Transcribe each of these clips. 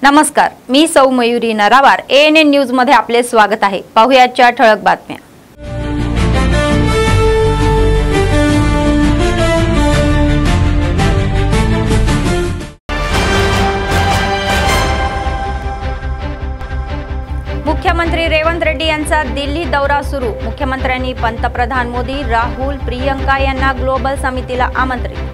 नमस्कार, मी सौ Mayuri नरावार। ANN news मध्ये आपले स्वागत आहे। पाहुयाच्या ठळक बातम्या। मुख्यमंत्री रेवंत रेड्डी यांचा दिल्ली दौरा सुरू। मुख्यमंत्र्यांनी पंतप्रधान मोदी, राहुल, प्रियंका यांना ग्लोबल समितीला आमंत्रित।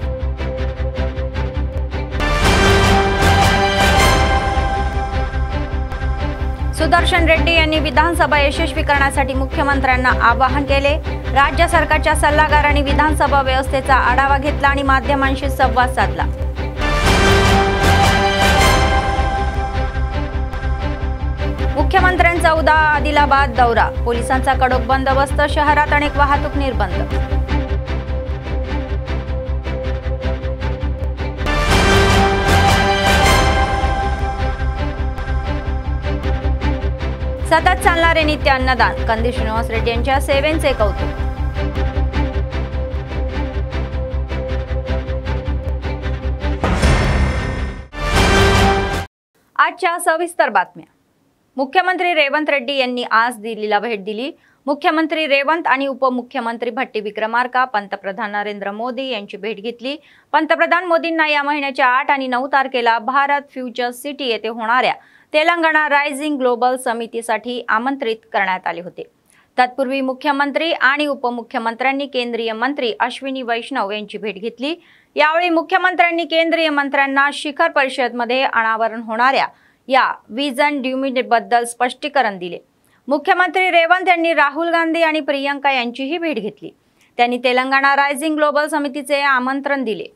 सुदर्शन रेड्डी यांनी विधानसभा यशस्वी करण्यासाठी मुख्यमंत्र्यांना आवाहन केले। राज्य सरकारच्या सल्लागारांनी विधानसभा व्यवस्थेचा आढावा घेतला आणि माध्यमांशी संवाद साधला। मुख्यमंत्र्यांचा उद्या आदिलाबाद दौरा। पोलिसांचा कडक बंदोबस्त, शहरात अनेक वाहतूक निर्बंध। सतत चालणारे नित्य अन्नदान, कंदी श्रीनिवास रेड्डी यांच्या सेवेचे कौतुक। आजच्या सविस्तर बातम्या। मुख्यमंत्री रेवंत रेड्डी यांनी आज दिल्लीला भेट दिली। मुख्यमंत्री रेवंत आणि उपमुख्यमंत्री भट्टी विक्रमार्का पंतप्रधान नरेंद्र मोदी यांची भेट घेतली। पंतप्रधान मोदींना या महिन्याच्या 8 आणि 9 तारखेला भारत फ्युचर सिटी येथे होणाऱ्या तेलंगणा रायझिंग ग्लोबल समितीसाठी आमंत्रित करण्यात आले होते। तत्पूर्वी मुख्यमंत्री आणि उपमुख्यमंत्र्यांनी केंद्रीय मंत्री अश्विनी वैष्णव यांची भेट घेतली। यावेळी मुख्यमंत्र्यांनी केंद्रीय मंत्र्यांना शिखर परिषदेमध्ये अनावरण होणाऱ्या या विजन ड्युमिटबद्दल स्पष्टीकरण दिले। मुख्यमंत्री रेवंत यांनी राहुल गांधी आणि प्रियंका यांचीही भेट घेतली। त्यांनी तेलंगणा रायझिंग ग्लोबल समितीचे आमंत्रण दिले।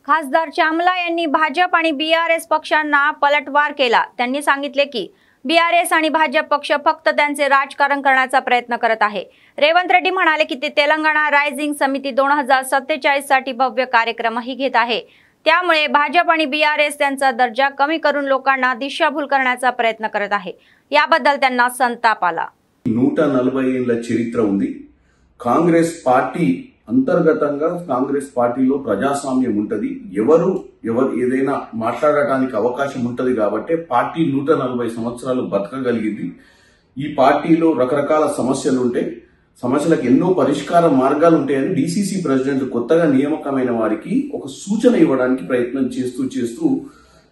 खासदार चामला यांनी भाजप आणि BRS पक्षांना पलटवार केला। त्यांनी सांगितले की BRS आणि भाजप पक्ष फक्त त्यांचे राजकारण करण्याचा प्रयत्न करत आहे। रेवंत रेड्डी म्हणाले की ते तेलंगणा रायझिंग समिती 2047 साठी भव्य कार्यक्रमही घेत आहे। त्यामुळे भाजप आणि BRS त्यांचा दर्जा कमी करून लोकांना दिशाभूल करण्याचा प्रयत्न करत आहे। याबद्दल त्यांना संताप आला। 140 ఏళ్ల చరిత్ర ఉంది। కాంగ్రెస్ పార్టీ అంతర్గతంగా కాంగ్రెస్ పార్టీలో ప్రజాస్వామ్యం ఉంటది। ఎవరు ఏదైనా మాట్లాడటానికి అవకాశం ఉంటది కాబట్టి పార్టీ 140 సంవత్సరాలు బతకగలిగింది। ఈ పార్టీలో రకరకాల సమస్యలు ఉంటాయి, సమస్యలకు ఎన్నో పరిష్కార మార్గాలు ఉంటాయని DCC ప్రెసిడెంట్ కొత్తగా నియామకమైన వారికి ఒక సూచన ఇవ్వడానికి ప్రయత్నం చేస్తూ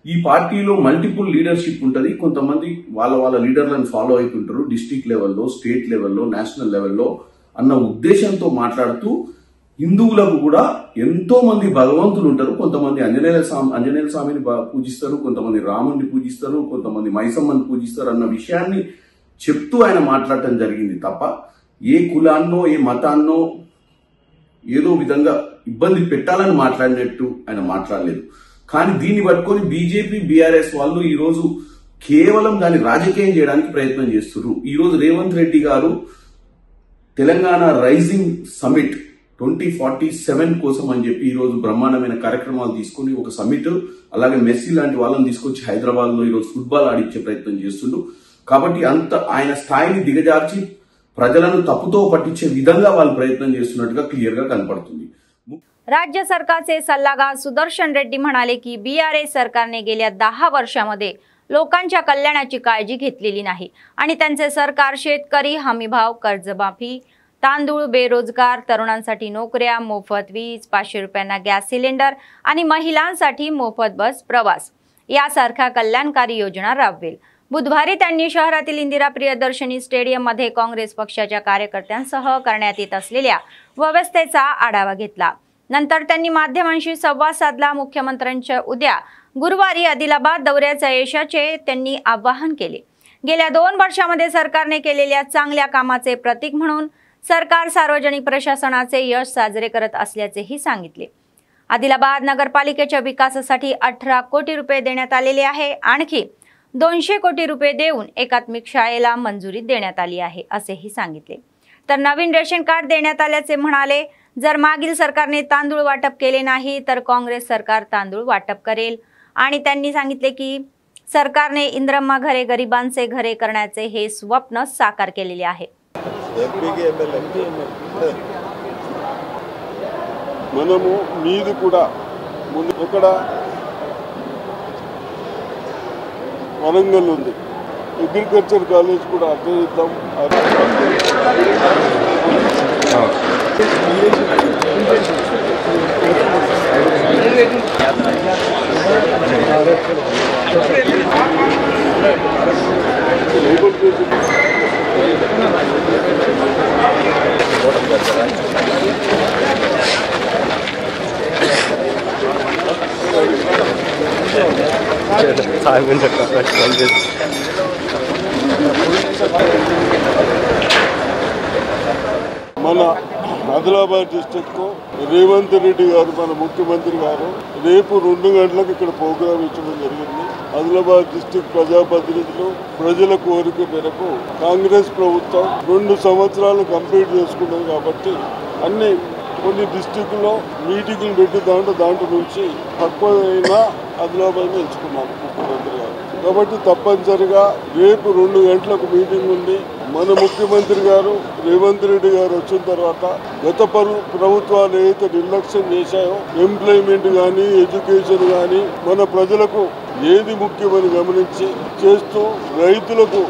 ఈ పార్టీలో మల్టిపుల్ లీడర్షిప్ ఉంటది। కొంతమంది వాళ్ళ లీడర్లను ఫాలో అవుతుంటారు డిస్ట్రిక్ట్ లెవెల్లో, స్టేట్ లెవెల్లో, నేషనల్ లెవెల్లో అన్న ఉద్దేశంతో మాట్లాడుతూ హిందువులకు కూడా ఎంతో మంది భగవంతులు ఉంటారు। కొంతమంది ఆంజనేయ స్వామిని పూజిస్తారు, కొంతమంది రాముడిని పూజిస్తారు, కొంతమంది మైసమ్మని పూజిస్తారు అన్న విషయాన్ని చెప్తూ ఆయన మాట్లాడటం జరిగింది తప్ప ఏ కులాన్నో ఏ మతాన్నో ఏదో విధంగా ఇబ్బంది పెట్టాలని మాట్లాడినట్టు ఆయన మాట్లాడలేదు। కానీ దీన్ని పట్టుకొని బీజేపీ BRS వాళ్ళు ఈ రోజు కేవలం దాన్ని రాజకీయం చేయడానికి ప్రయత్నం చేస్తున్నారు। ఈ రోజు రేవంత్ రెడ్డి గారు తెలంగాణ రైజింగ్ సమిట్ 2047 కోసం అని చెప్పి ఈ రోజు బ్రహ్మాండమైన కార్యక్రమాలు తీసుకుని ఒక సమిట్, అలాగే మెస్సీ లాంటి వాళ్ళని తీసుకొచ్చి హైదరాబాద్ లో ఈ రోజు ఫుట్బాల్ ఆడించే ప్రయత్నం చేస్తుండు। కాబట్టి అంత ఆయన స్థాయిని దిగజార్చి ప్రజలను తప్పుతో పట్టించే విధంగా వాళ్ళు ప్రయత్నం చేస్తున్నట్టుగా క్లియర్ గా కనపడుతుంది। राज्य सरकारचे सल्लागार सुदर्शन रेड्डी म्हणाले की BRS सरकारने गेल्या 10 वर्षांमध्ये लोकांच्या कल्याणाची काळजी घेतलेली नाही आणि त्यांचे सरकार शेतकरी हमीभाव, कर्जमाफी, तांदूळ, बेरोजगार तरुणांसाठी नोकऱ्या, मोफत वीज, 500 रुपयांना गॅस सिलेंडर आणि महिलांसाठी मोफत बस प्रवास यासारख्या कल्याणकारी योजना राबवेल। बुधवारी त्यांनी शहरातील इंदिरा प्रियदर्शनी स्टेडियम मध्ये काँग्रेस पक्षाच्या कार्यकर्त्यांसह करण्यात येत असलेल्या व्यवस्थेचा आढावा घेतला। नंतर त्यांनी माध्यमांशी संवाद साधला। मुख्यमंत्र्यांच्या उद्या गुरुवारी आदिलाबाद दौऱ्याच्या यशाचे त्यांनी आवाहन केले। गेल्या 2 वर्षांमध्ये सरकारने केलेल्या चांगल्या कामाचे प्रतीक म्हणून सरकार सार्वजनिक प्रशासनाचे यश साजरे करत असल्याचेही सांगितले। आदिलाबाद नगरपालिकेच्या विकासासाठी 18 कोटी रुपये देण्यात आलेले आहे। आणखी 200 कोटी रुपये देऊन एकात्मिक शाळेला मंजुरी देण्यात आली आहे असेही सांगितले। तर नवीन रेशन कार्ड देण्यात आल्याचे म्हणाले। जर मागील सरकारने तांदूळ वाटप केले नाही तर काँग्रेस सरकार तांदूळ वाटप करेल। आणि त्यांनी सांगितले की सरकारने इंद्रम्मा घरे गरिबांचे घरे करण्याचे हे स्वप्न साकार केलेले आहे। మనము మీది కూడా ముందు ఎక్కడ వరంగల్ ఉంది, అగ్రికల్చర్ కాలేజ్ కూడా అదే ఇద్దాం। మన ఆదిలాబాద్ డిస్ట్రిక్ట్ రేవంత్ రెడ్డి గారు మన ముఖ్యమంత్రి గారు రేపు 2 గంటలకు ఇక్కడ ప్రోగ్రామ్ ఇచ్చడం జరిగింది। ఆదిలాబాద్ డిస్ట్రిక్ట్ ప్రజాప్రతినిధులు ప్రజల కోరిక మేరకు కాంగ్రెస్ ప్రభుత్వం 2 సంవత్సరాలు కంప్లీట్ చేసుకున్నది కాబట్టి అన్ని కొన్ని డిస్ట్రిక్ట్లో మీటింగ్లు పెట్టి దాంట్లో నుంచి తక్కువైనా ఆదిలాబాద్ ఎంచుకున్నాము ముఖ్యమంత్రి గారు కాబట్టి తప్పనిసరిగా రేపు 2 గంటలకు మీటింగ్ ఉంది। మన ముఖ్యమంత్రి గారు రేవంత్ రెడ్డి గారు వచ్చిన తర్వాత గత ప్రభుత్వాలు ఏదైతే నిర్లక్ష్యం చేశాయో ఎంప్లాయ్మెంట్ కానీ ఎడ్యుకేషన్ కానీ మన ప్రజలకు ఏది ముఖ్యమని గమనించి చేస్తూ రైతులకు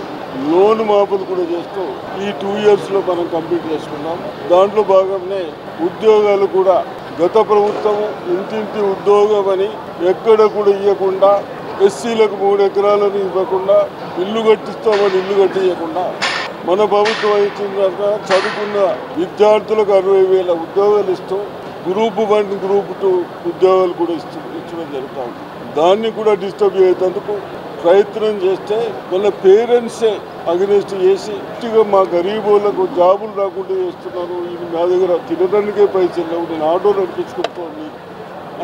లోన్ మాఫీలు కూడా చేస్తూ ఈ 2 ఇయర్స్లో మనం కంప్లీట్ చేసుకున్నాం। దాంట్లో భాగంగానే ఉద్యోగాలు కూడా గత ప్రభుత్వం ఇంటింటి ఉద్యోగం అని ఎక్కడ కూడా ఇవ్వకుండా ఎస్సీలకు 3 ఎకరాలను ఇవ్వకుండా ఇల్లు కట్టిస్తామని ఇల్లు కట్టియకుండా మన ప్రభుత్వం ఇచ్చిన తర్వాత చదువుకున్న విద్యార్థులకు 60,000 ఉద్యోగాలు ఇస్తూ గ్రూప్ 1 గ్రూప్ 2 ఉద్యోగాలు కూడా ఇచ్చడం జరుగుతుంది। దాన్ని కూడా డిస్టర్బ్ చేసేందుకు ప్రయత్నం చేస్తే వాళ్ళ పేరెంట్సే అగెనిస్ట్ చేసి మా గరీబులకు జాబులు రాకుండా చేస్తున్నారు, ఇది నా దగ్గర తినడానికే పైసలు లేవు, నేను ఆటో నడిపించుకుంటాను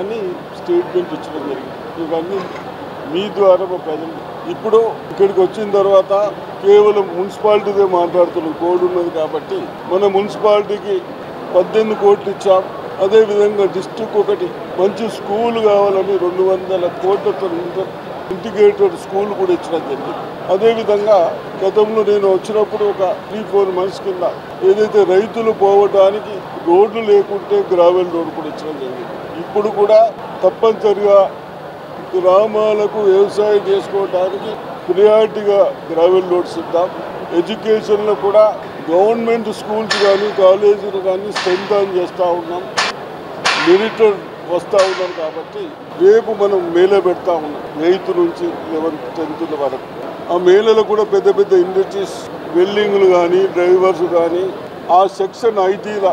అని స్టేట్మెంట్ ఇచ్చడం జరిగింది। ఇవన్నీ మీ ద్వారా మా ప్రజలు ఇప్పుడు ఇక్కడికి వచ్చిన తర్వాత కేవలం మున్సిపాలిటీదే మాట్లాడుతున్నాం, కోడ్ ఉన్నది కాబట్టి మన మున్సిపాలిటీకి 18 కోట్లు ఇచ్చాం। అదేవిధంగా డిస్ట్రిక్ట్ ఒకటి మంచి స్కూల్ కావాలని 200 కోట్లతో ఇంటిగ్రేటెడ్ స్కూల్ కూడా ఇచ్చడం జరిగింది। అదేవిధంగా గతంలో నేను వచ్చినప్పుడు ఒక 3-4 మంత్స్ కింద ఏదైతే రైతులు పోవడానికి రోడ్లు లేకుంటే గ్రావెల్ రోడ్ కూడా ఇచ్చడం జరిగింది। ఇప్పుడు కూడా తప్పనిసరిగా గ్రామాలకు వ్యవసాయం చేసుకోవడానికి ప్రియారిటీగా గ్రావెల్ రోడ్స్ ఇద్దాం। ఎడ్యుకేషన్లో కూడా గవర్నమెంట్ స్కూల్స్ కానీ కాలేజీలు కానీ స్ట్రెంథన్ చేస్తూ ఉన్నాం, మెరిట్ వస్తూ ఉన్నారు కాబట్టి రేపు మనం మేళ పెడతా ఉన్నాం 8th నుంచి 11th 10th వరకు। ఆ మేళలో కూడా పెద్ద పెద్ద ఇండస్ట్రీస్ వెల్డింగ్లు కానీ డ్రైవర్స్ కానీ ఆ సెక్షన్ ఐటీల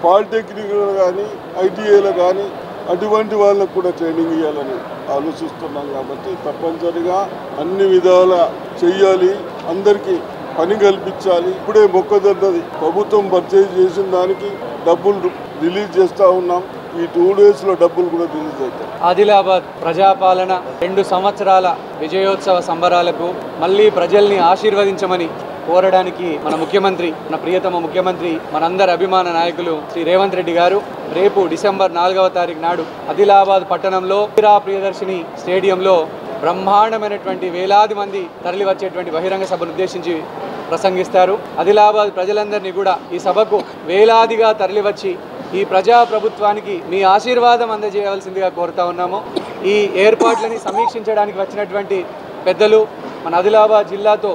పాలిటెక్నిక్లు కానీ ఐటీఐలో కానీ అటువంటి వాళ్ళకు కూడా ట్రైనింగ్ ఇవ్వాలని ఆలోచిస్తున్నాం కాబట్టి తప్పనిసరిగా అన్ని విధాల చెయ్యాలి, అందరికీ పని కల్పించాలి। ఇప్పుడే మొక్కజొన్నది ప్రభుత్వం పర్చేజ్ చేసిన దానికి డబ్బులు రిలీజ్ చేస్తూ ఉన్నాం, ఈ 2 డేస్లో డబ్బులు కూడా రిలీజ్ అవుతాయి। ఆదిలాబాద్ ప్రజాపాలన 2 సంవత్సరాల విజయోత్సవ సంబరాలకు మళ్ళీ ప్రజల్ని ఆశీర్వదించమని కోరడానికి మన ముఖ్యమంత్రి, మన ప్రియతమ ముఖ్యమంత్రి, మనందరి అభిమాన నాయకులు శ్రీ రేవంత్ రెడ్డి గారు రేపు డిసెంబర్ 4వ తారీఖు నాడు ఆదిలాబాద్ పట్టణంలో ప్రియదర్శిని స్టేడియంలో బ్రహ్మాండమైనటువంటి వేలాది మంది తరలి వచ్చేటువంటి బహిరంగ సభను ఉద్దేశించి ప్రసంగిస్తారు। ఆదిలాబాద్ ప్రజలందరినీ కూడా ఈ సభకు వేలాదిగా తరలివచ్చి ఈ ప్రజాప్రభుత్వానికి మీ ఆశీర్వాదం అందజేయవలసిందిగా కోరుతా ఉన్నాము। ఈ ఏర్పాట్లని సమీక్షించడానికి వచ్చినటువంటి పెద్దలు మన ఆదిలాబాద్ జిల్లాతో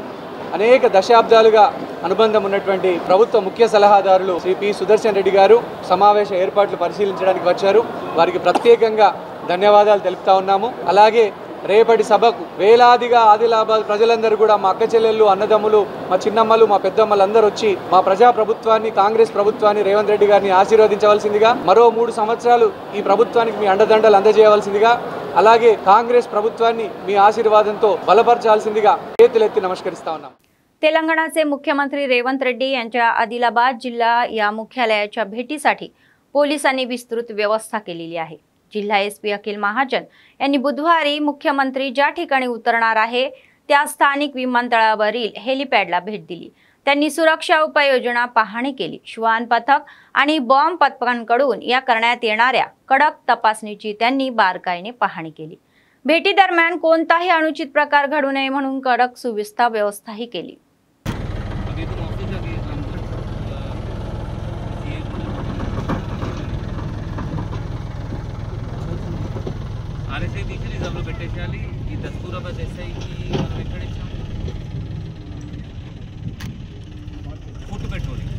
అనేక దశాబ్దాలుగా అనుబంధం ఉన్నటువంటి ప్రభుత్వ ముఖ్య సలహాదారులు శ్రీ పి సుదర్శన్ రెడ్డి గారు సమావేశ ఏర్పాట్లు పరిశీలించడానికి వచ్చారు। వారికి ప్రత్యేకంగా ధన్యవాదాలు తెలుపుతా ఉన్నాము। అలాగే రేపటి సభకు వేలాదిగా ఆదిలాబాద్ ప్రజలందరూ కూడా మా అక్క చెల్లెళ్ళు, అన్నదమ్ములు, మా చిన్నమ్మలు, మా పెద్దమ్మలు అందరూ వచ్చి మా ప్రజా ప్రభుత్వాన్ని, కాంగ్రెస్ ప్రభుత్వాన్ని, రేవంత్ రెడ్డి గారిని ఆశీర్వదించవలసిందిగా, మరో 3 సంవత్సరాలు ఈ ప్రభుత్వానికి మీ అండదండలు అందజేయవలసిందిగా, అలాగే కాంగ్రెస్ ప్రభుత్వాన్ని మీ ఆశీర్వాదంతో బలపరచాల్సిందిగా చేతులెత్తి नमस्करिस्ता ఉన్నాం. तेलंगणाचे मुख्यमंत्री रेवंत रेड्डी यांच्या आदिलाबाद जिल्हा या मुख्यालयाच्या भेटीसाठी पोलिसांनी विस्तृत व्यवस्था केलेली आहे. जिल्हा एसपी अखिल महाजन यांनी बुधवारी मुख्यमंत्री ज्या ठिकाणी उतरणार आहे त्या स्थानिक विमानतळावरील हेलिपॅडला भेट दिली. त्यांनी सुरक्षा उपाययोजना पाहणी केली. श्वान पथक आणि बॉम्ब पथकांकडून या करण्यात येणाऱ्या कडक तपासणीची त्यांनी बारकाईने पाहणी केली. भेटी दरम्यान कोणताही अनुचित प्रकार घडू नये म्हणून कडक सुव्यवस्था व्यवस्थाही केली. RSI दिशेने जमलो भेटायची आली की दस्तुराबाद SI की इकडे फूट पेट्रोलिंग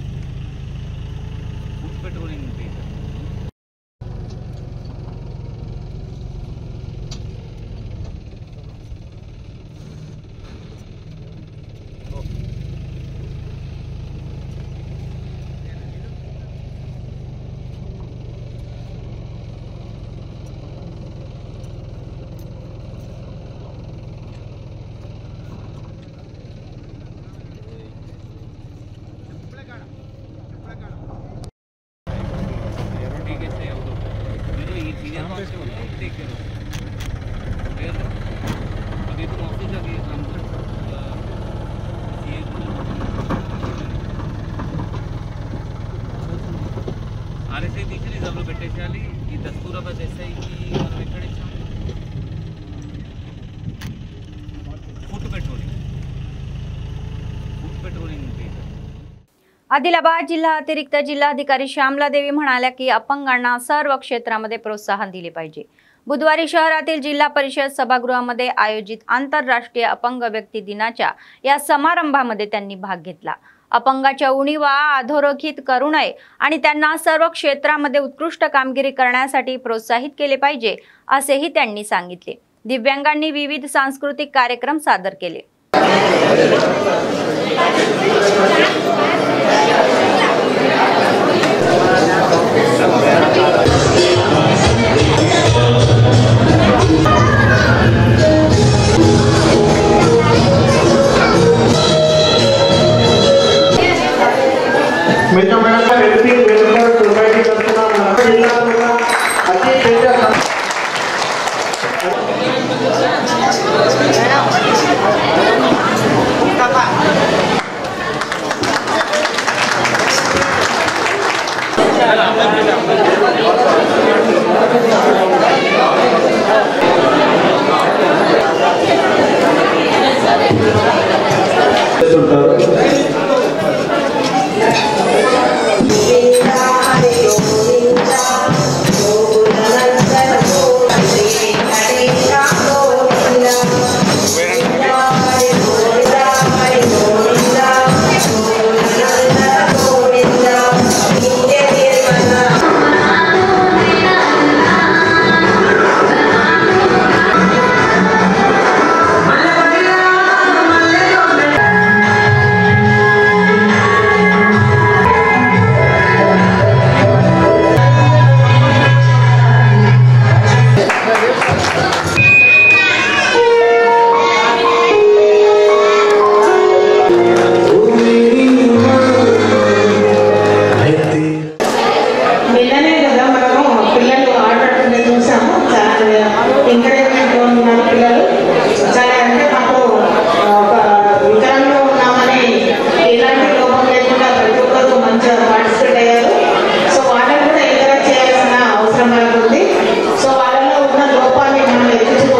RSI दिशेने जमलो भेटायची आली की दस्तुराबाद SI की इकडे फूट पेट्रोलिंग आदिलाबाद जिल्हा अतिरिक्त जिल्हाधिकारी श्यामला देवी म्हणाल्या की अपंगांना सर्व क्षेत्रामध्ये प्रोत्साहन दिले पाहिजे. बुधवारी शहरातील जिल्हा परिषद सभागृहामध्ये आयोजित आंतरराष्ट्रीय अपंग व्यक्ती दिनाच्या या समारंभामध्ये त्यांनी भाग घेतला. अपंगाच्या उणीवा अधोरेखित करू नये आणि त्यांना सर्व क्षेत्रामध्ये उत्कृष्ट कामगिरी करण्यासाठी प्रोत्साहित केले पाहिजे असेही त्यांनी सांगितले. दिव्यांगांनी विविध सांस्कृतिक कार्यक्रम सादर केले. సో వాళ్ళలో ఉన్న లోపాన్ని మనం ఎత్తుకు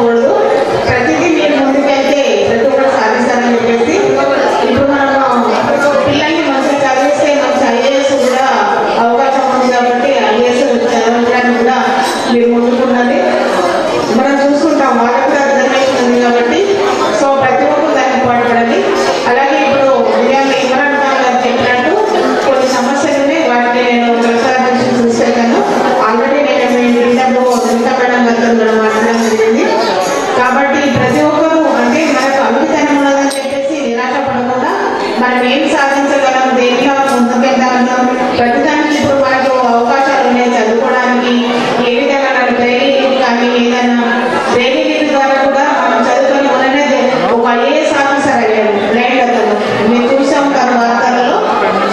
ఏదైనా ట్రైనింగ్ ద్వారా కూడా మనం చదువుకొని ఉన్నదే ఒక ఐఏఎస్ ఆఫీసర్ అయ్యాడు బ్లైండ్ అతను, మేము చూసాం కదా వార్తలలో.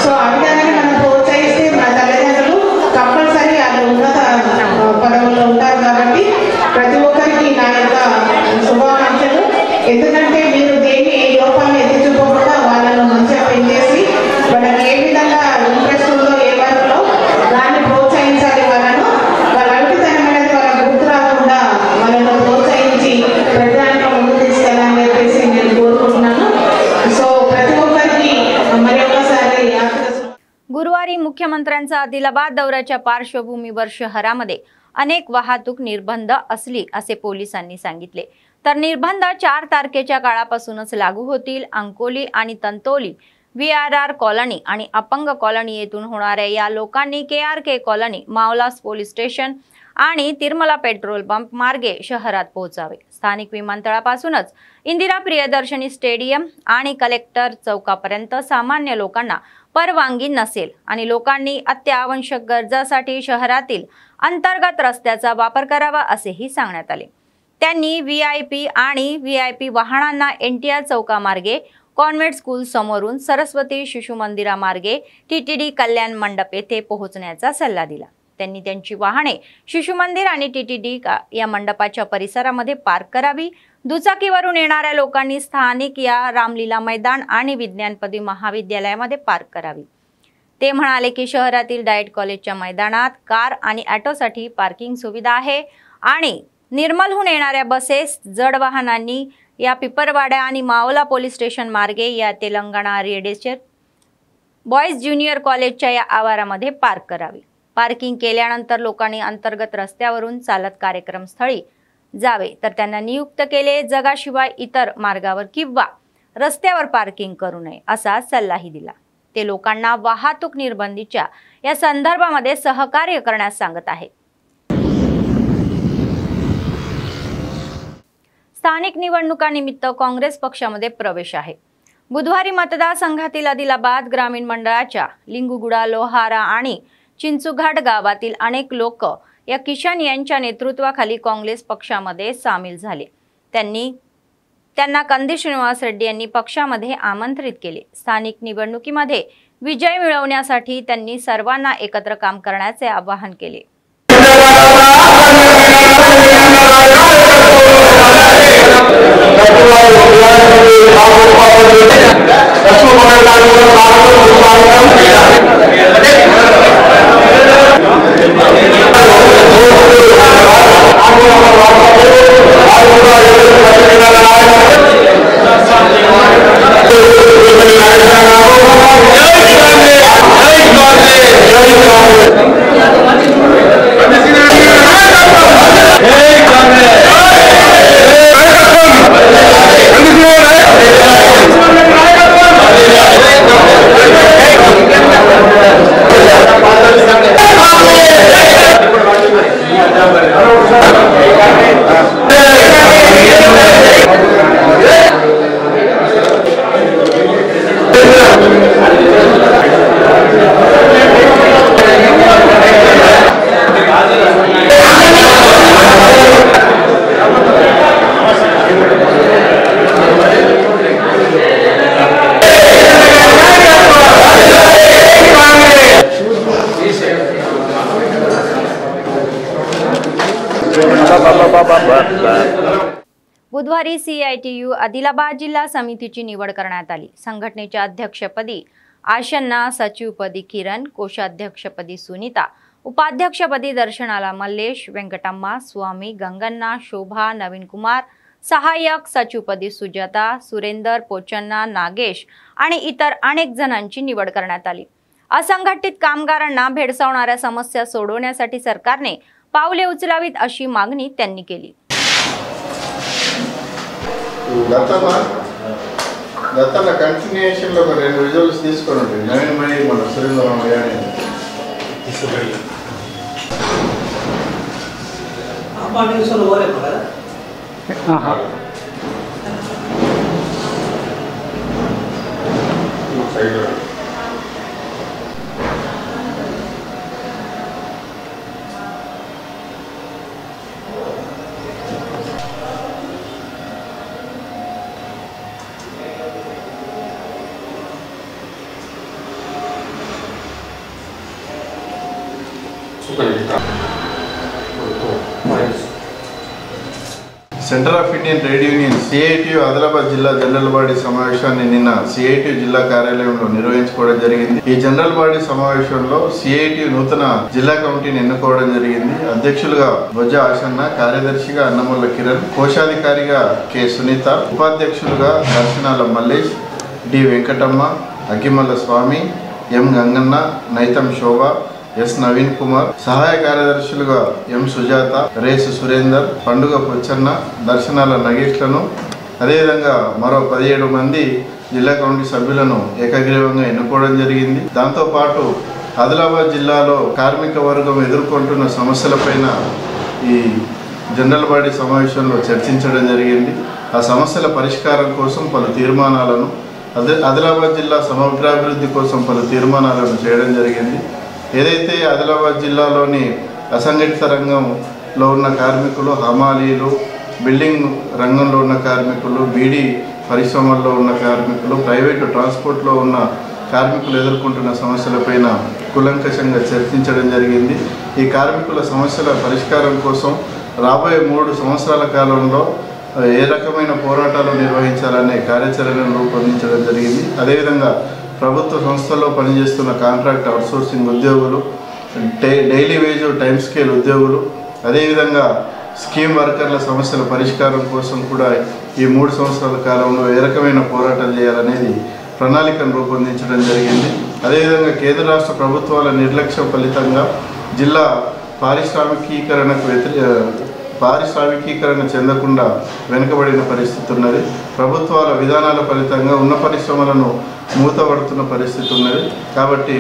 సో ఆ విధంగా మనం ప్రోత్సహిస్తే మన తల్లిదండ్రులు కంపల్సరీ వాళ్ళు ఉన్నత పదవుల్లో ఉంటారు. కాబట్టి ప్రతి ఒక్కరికి నా యొక్క శుభాకాంక్షలు. ఎందుకంటే మీరు దేని లోపాలను ఎదుర్కోకుండా వాళ్ళను మంచిగా పెంచేసి వాళ్ళకి ఏ విధంగా ఇంట్రెస్ట్ ఉందో ఏ వర్క్లో దాన్ని ప్రోత్సహించాలి. వాళ్ళను వాళ్ళ అవిటితనం అనేది వాళ్ళకి గుర్తు రాకుండా వాళ్ళను ప్రోత్సహించి ప్రతిదానిలో ముందు తీసుకెళ్ళాలని చెప్పేసి నేను కోరుకుంటున్నాను. సో प्रति ఒక్కరికి మరి ఒకసారి गुरुवारी मुख्यमंत्र्यांचा आदिलाबाद दौऱ्याच्या पार्श्वभूमीवर शहरामध्ये अनेक वाहतूक निर्बंध असली असे पोलिसांनी सांगितले. तर निर्बंध 4 तारखेच्या काळापासूनच लागू होतील. अंकोली आणि तंतोली VRR कॉलनी आणि अपंग कॉलनी येथून होणाऱ्या या लोकांनी KRK कॉलनी, मावलास पोलीस स्टेशन आणि तिरमला पेट्रोल पंप मार्गे शहरात पोहोचावे. स्थानिक विमानतळापासूनच इंदिरा प्रियदर्शनी स्टेडियम आणि कलेक्टर चौकापर्यंत सामान्य लोकांना परवानगी नसेल आणि लोकांनी अत्यावश्यक गरजासाठी शहरातील अंतर्गत रस्त्याचा वापर करावा असेही सांगण्यात आले. त्यांनी VIP आणि VIP वाहनांना NTR चौकामार्गे, कॉन्व्हेंट स्कूल समोरून सरस्वती शिशु मंदिरामार्गे TTD कल्याण मंडप येथे पोहोचण्याचा सल्ला दिला. त्यांनी त्यांची वाहने शिशु मंदिर आणि TTD या मंडपाच्या परिसरामध्ये पार्क करावी. दुचाकीवरून येणाऱ्या लोकांनी स्थानिक या रामलीला मैदान आणि विज्ञानपदी महाविद्यालयामध्ये पार्क करावी. ते म्हणाले की शहरातील डाएट कॉलेजच्या मैदानात कार आणि ऑटोसाठी पार्किंग सुविधा आहे आणि निर्मलहून येणाऱ्या बसेस, जड वाहनांनी या पिपरवाडा आणि मावला पोलीस स्टेशन मार्गे या तेलंगणा रेडिएचर बॉयज ज्युनियर कॉलेजच्या या आवारामध्ये पार्क करावी. पार्किंग केल्यानंतर लोकांनी अंतर्गत रस्त्यावरून चालत कार्यक्रमस्थळी जावे, तर त्यांना नियुक्त केले जगाशिवाय इतर मार्गावर किंवा रस्त्यावर पार्किंग करू नये असा सल्लाही दिला. ते लोकांना वाहतूक निर्बंधीच्या या संदर्भामध्ये सहकार्य करण्यास सांगत आहेत. स्थानिक निवडणुकानिमित्त काँग्रेस पक्षामध्ये प्रवेश आहे. बुधवारी मतदारसंघातील आदिलाबाद ग्रामीण मंडळाच्या लिंगुगुडा, लोहारा आणि चिंचुघाट गावातील अनेक लोक या किशन यांच्या नेतृत्वाखाली काँग्रेस पक्षामध्ये सामील झाले. त्यांना कंदी श्रीनिवास रेड्डी यांनी पक्षामध्ये आमंत्रित केले. स्थानिक निवडणुकीमध्ये विजय मिळवण्यासाठी त्यांनी सर्वांना एकत्र काम करण्याचे आवाहन केले. बुधवारी CITU आदिलाबाद जिल्हा समितीची निवड करण्यात आली. संघटनेच्या अध्यक्षपदी आशन्ना, सचिवपदी किरण, कोषाध्यक्षपदी सुनीता, उपाध्यक्षपदी दर्शनाला मल्लेश, वेंकटम्मा, स्वामी, गंगन्ना, शोभा, नवीन कुमार, सहाय्यक सचिवपदी सुजाता, सुरेंदर, पोचन्ना, नागेश आणि इतर अनेक जणांची निवड करण्यात आली. असंघटित कामगारांना भेडसावणाऱ्या समस्या सोडवण्यासाठी सरकारने पावले उचलावीत अशी मागणी त्यांनी केली. గతంలో కంటిన్యూషన్లో ఒక 2 విజువల్స్ తీసుకుని నవీన్ మణి మన Surendra centre of Indian trade union CITU Adilabad జిల్లా జనరల్ బాడీ సమావేశాన్ని నిన్న సిఐటియు జిల్లా కార్యాలయంలో నిర్వహించుకోవడం జరిగింది. ఈ జనరల్ బాడీ సమావేశంలో సిఐటియు నూతన జిల్లా కమిటీని ఎన్నుకోవడం జరిగింది. అధ్యక్షులుగా బొజ్జ ఆశన్న, కార్యదర్శిగా అన్నముల్ల కిరణ్, కోశాధికారిగా కె సునీత, ఉపాధ్యక్షులుగా దర్శనాల మల్లేష్, డి వెంకటమ్మ, అగ్గిమల్ల స్వామి, ఎం గంగన్న, నైతం శోభ, ఎస్ నవీన్ కుమార్, సహాయ కార్యదర్శులుగా ఎం సుజాత, రేసు సురేందర్, పండుగ పొచ్చన్న, దర్శనాల నగేష్లను, అదేవిధంగా మరో 17 మంది జిల్లా కమిటీ సభ్యులను ఏకగ్రీవంగా ఎన్నుకోవడం జరిగింది. దాంతోపాటు ఆదిలాబాద్ జిల్లాలో కార్మిక వర్గం ఎదుర్కొంటున్న సమస్యలపైన ఈ జనరల్ బాడీ సమావేశంలో చర్చించడం జరిగింది. ఆ సమస్యల పరిష్కారం కోసం పలు తీర్మానాలను, ఆదిలాబాద్ జిల్లా సమగ్రాభివృద్ధి కోసం పలు తీర్మానాలను చేయడం జరిగింది. ఏదైతే ఆదిలాబాద్ జిల్లాలోని అసంఘటిత రంగంలో ఉన్న కార్మికులు, హమాలీలు, బిల్డింగ్ రంగంలో ఉన్న కార్మికులు, బీడీ పరిశ్రమల్లో ఉన్న కార్మికులు, ప్రైవేటు ట్రాన్స్పోర్ట్లో ఉన్న కార్మికులు ఎదుర్కొంటున్న సమస్యలపైన కూలంకషంగా చర్చించడం జరిగింది. ఈ కార్మికుల సమస్యల పరిష్కారం కోసం రాబోయే 3 సంవత్సరాల కాలంలో ఏ రకమైన పోరాటాలు నిర్వహించాలనే కార్యాచరణను రూపొందించడం జరిగింది. అదేవిధంగా ప్రభుత్వ సంస్థల్లో పనిచేస్తున్న కాంట్రాక్ట్ అవుట్సోర్సింగ్ ఉద్యోగులు, డైలీ వేజ్ టైమ్ స్కేల్ ఉద్యోగులు, అదేవిధంగా స్కీమ్ వర్కర్ల సమస్యల పరిష్కారం కోసం కూడా ఈ 3 సంవత్సరాల కాలంలో ఏ రకమైన పోరాటాలు చేయాలనేది ప్రణాళికను రూపొందించడం జరిగింది. అదేవిధంగా కేంద్ర రాష్ట్ర ప్రభుత్వాల నిర్లక్ష్యం ఫలితంగా జిల్లా పారిశ్రామికీకరణ చెందకుండా వెనుకబడిన పరిస్థితి ఉన్నది. ప్రభుత్వాల విధానాల ఫలితంగా ఉన్న పరిశ్రమలను మూతపడుతున్న పరిస్థితి ఉన్నది. కాబట్టి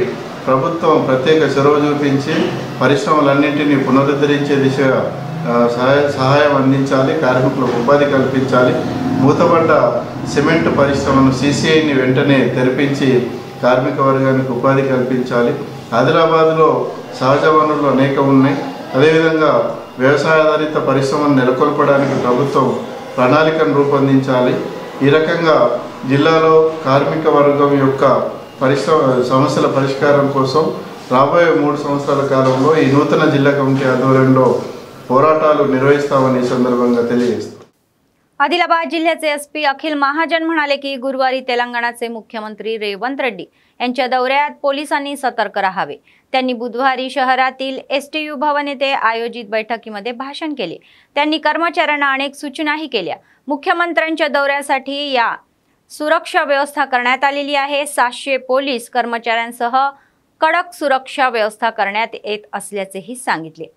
ప్రభుత్వం ప్రత్యేక చొరవ చూపించి పరిశ్రమలన్నింటినీ పునరుద్ధరించే దిశగా సహాయం అందించాలి, కార్మికులకు ఉపాధి కల్పించాలి. మూతపడ్డ సిమెంట్ పరిశ్రమను సిసిఐని వెంటనే తెరిపించి కార్మిక వర్గానికి ఉపాధి కల్పించాలి. ఆదిలాబాద్లో సహజ వనరులు అనేకం ఉన్నాయి. అదేవిధంగా వ్యవసాయాధారిత పరిశ్రమను నెలకొల్పడానికి ప్రభుత్వం ప్రణాళికను రూపొందించాలి. ఈ రకంగా జిల్లాలో కార్మిక వర్గం యొక్క సమస్యల పరిష్కారం కోసం రాబోయే 3 సంవత్సరాల కాలంలో ఈ నూతన జిల్లా కమిటీ ఆధ్వర్యంలో పోరాటాలు निर्वहिస్తామని ఈ संदर्भांगा తెలియజేస్తాం. आदिलाबाद जिल्ह्याचे एसपी अखिल महाजन म्हणाले की गुरुवारी तेलंगणाचे मुख्यमंत्री रेवंत रेड्डी यांच्या दौऱ्यात पोलिसांनी सतर्क राहावे. त्यांनी बुधवारी शहरातील एसटीयू भवन येथे आयोजित बैठकीमध्ये भाषण केले. त्यांनी कर्मचाऱ्यांना अनेक सूचनाही केल्या. मुख्यमंत्र्यांच्या दौऱ्यासाठी या सुरक्षा व्यवस्था करण्यात आलेली आहे. 700 पोलीस कर्मचाऱ्यांसह कडक सुरक्षा व्यवस्था करण्यात येत असल्याचेही सांगितले.